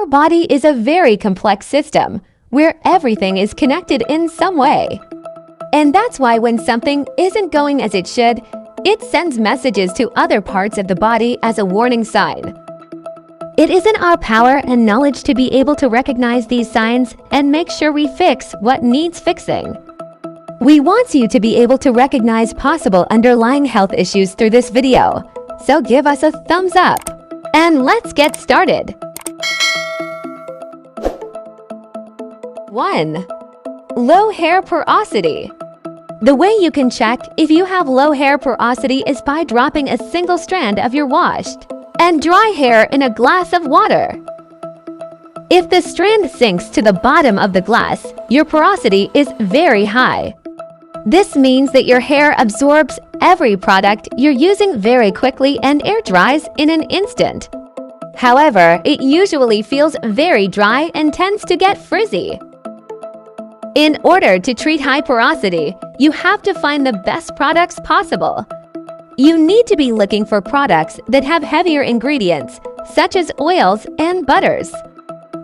Our body is a very complex system where everything is connected in some way. And that's why when something isn't going as it should, it sends messages to other parts of the body as a warning sign. It is in our power and knowledge to be able to recognize these signs and make sure we fix what needs fixing. We want you to be able to recognize possible underlying health issues through this video, so give us a thumbs up. And let's get started. 1. Low hair porosity. The way you can check if you have low hair porosity is by dropping a single strand of your washed and dry hair in a glass of water. If the strand sinks to the bottom of the glass, your porosity is very high. This means that your hair absorbs every product you're using very quickly and air dries in an instant. However, it usually feels very dry and tends to get frizzy. In order to treat high porosity, you have to find the best products possible. You need to be looking for products that have heavier ingredients, such as oils and butters.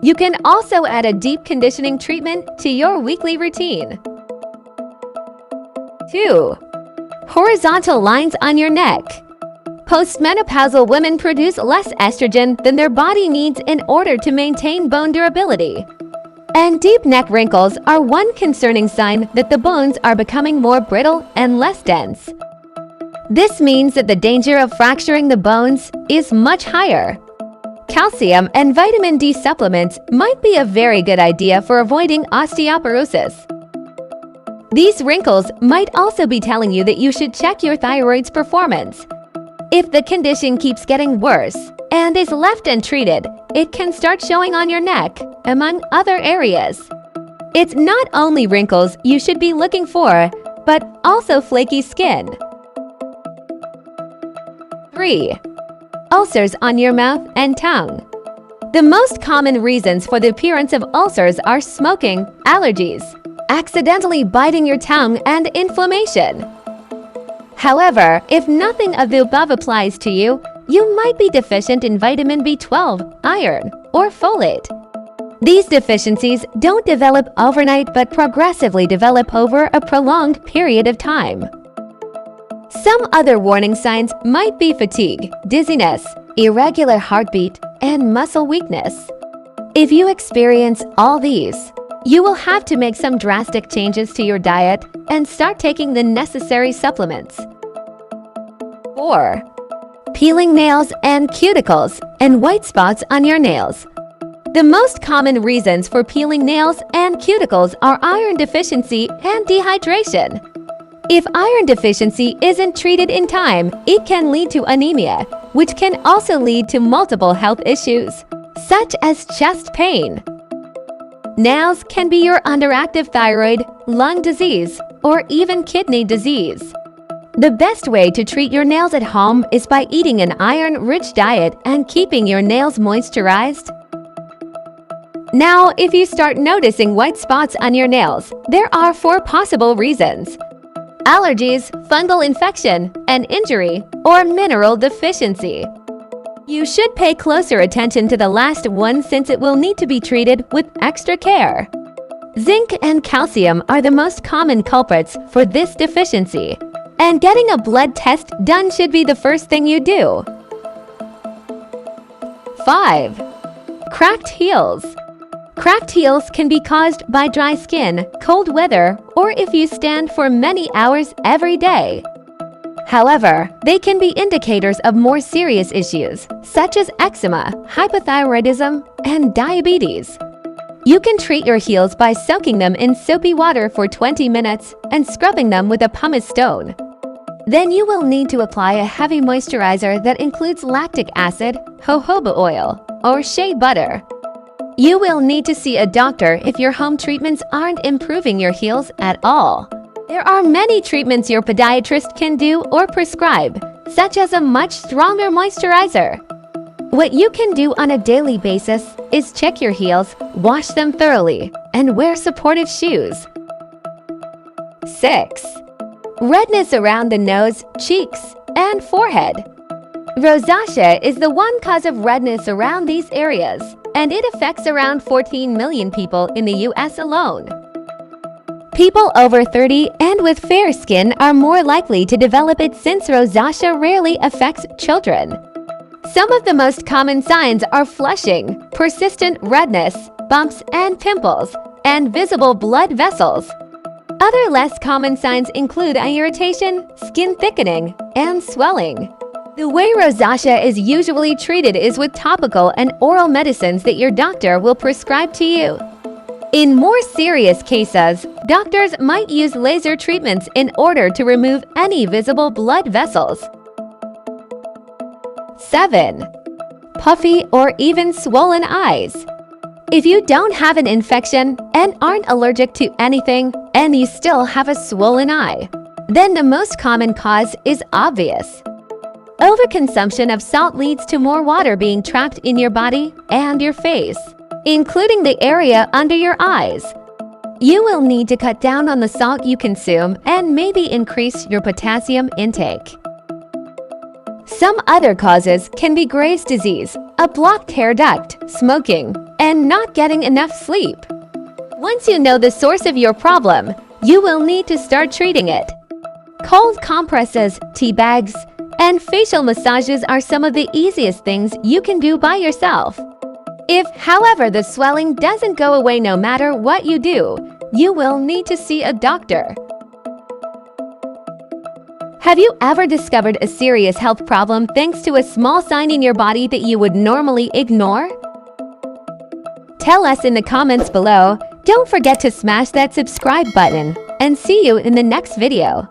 You can also add a deep conditioning treatment to your weekly routine. 2. Horizontal lines on your neck. Postmenopausal women produce less estrogen than their body needs in order to maintain bone durability. And deep neck wrinkles are one concerning sign that the bones are becoming more brittle and less dense. This means that the danger of fracturing the bones is much higher. Calcium and vitamin D supplements might be a very good idea for avoiding osteoporosis. These wrinkles might also be telling you that you should check your thyroid's performance. If the condition keeps getting worse and is left untreated, it can start showing on your neck, among other areas. It's not only wrinkles you should be looking for, but also flaky skin. 3. Ulcers on your mouth and tongue. The most common reasons for the appearance of ulcers are smoking, allergies, accidentally biting your tongue, and inflammation. However, if nothing of the above applies to you, you might be deficient in vitamin B12, iron, or folate. These deficiencies don't develop overnight but progressively develop over a prolonged period of time. Some other warning signs might be fatigue, dizziness, irregular heartbeat, and muscle weakness. If you experience all these, you will have to make some drastic changes to your diet and start taking the necessary supplements. 4. Peeling nails and cuticles and white spots on your nails. The most common reasons for peeling nails and cuticles are iron deficiency and dehydration. If iron deficiency isn't treated in time, it can lead to anemia, which can also lead to multiple health issues, such as chest pain. Nails can be your underactive thyroid, lung disease, or even kidney disease. The best way to treat your nails at home is by eating an iron-rich diet and keeping your nails moisturized. Now, if you start noticing white spots on your nails, there are 4 possible reasons: allergies, fungal infection, an injury, or mineral deficiency. You should pay closer attention to the last one since it will need to be treated with extra care. Zinc and calcium are the most common culprits for this deficiency, and getting a blood test done should be the first thing you do. 5. Cracked heels. Cracked heels can be caused by dry skin, cold weather, or if you stand for many hours every day. However, they can be indicators of more serious issues, such as eczema, hypothyroidism, and diabetes. You can treat your heels by soaking them in soapy water for 20 minutes and scrubbing them with a pumice stone. Then you will need to apply a heavy moisturizer that includes lactic acid, jojoba oil, or shea butter. You will need to see a doctor if your home treatments aren't improving your heels at all. There are many treatments your podiatrist can do or prescribe, such as a much stronger moisturizer. What you can do on a daily basis is check your heels, wash them thoroughly, and wear supportive shoes. 6. Redness around the nose, cheeks, and forehead. Rosacea is the one cause of redness around these areas, and it affects around 14 million people in the US alone. People over 30 and with fair skin are more likely to develop it since rosacea rarely affects children. Some of the most common signs are flushing, persistent redness, bumps and pimples, and visible blood vessels. Other less common signs include eye irritation, skin thickening, and swelling. The way rosacea is usually treated is with topical and oral medicines that your doctor will prescribe to you. In more serious cases, doctors might use laser treatments in order to remove any visible blood vessels. 7. Puffy or even swollen eyes. If you don't have an infection and aren't allergic to anything and you still have a swollen eye, then the most common cause is obvious. Overconsumption of salt leads to more water being trapped in your body and your face, including the area under your eyes. You will need to cut down on the salt you consume and maybe increase your potassium intake. Some other causes can be Graves' disease, a blocked hair duct, smoking, and not getting enough sleep. Once you know the source of your problem, you will need to start treating it. Cold compresses, tea bags, and facial massages are some of the easiest things you can do by yourself. If, however, the swelling doesn't go away no matter what you do, you will need to see a doctor. Have you ever discovered a serious health problem thanks to a small sign in your body that you would normally ignore? Tell us in the comments below. Don't forget to smash that subscribe button, and see you in the next video.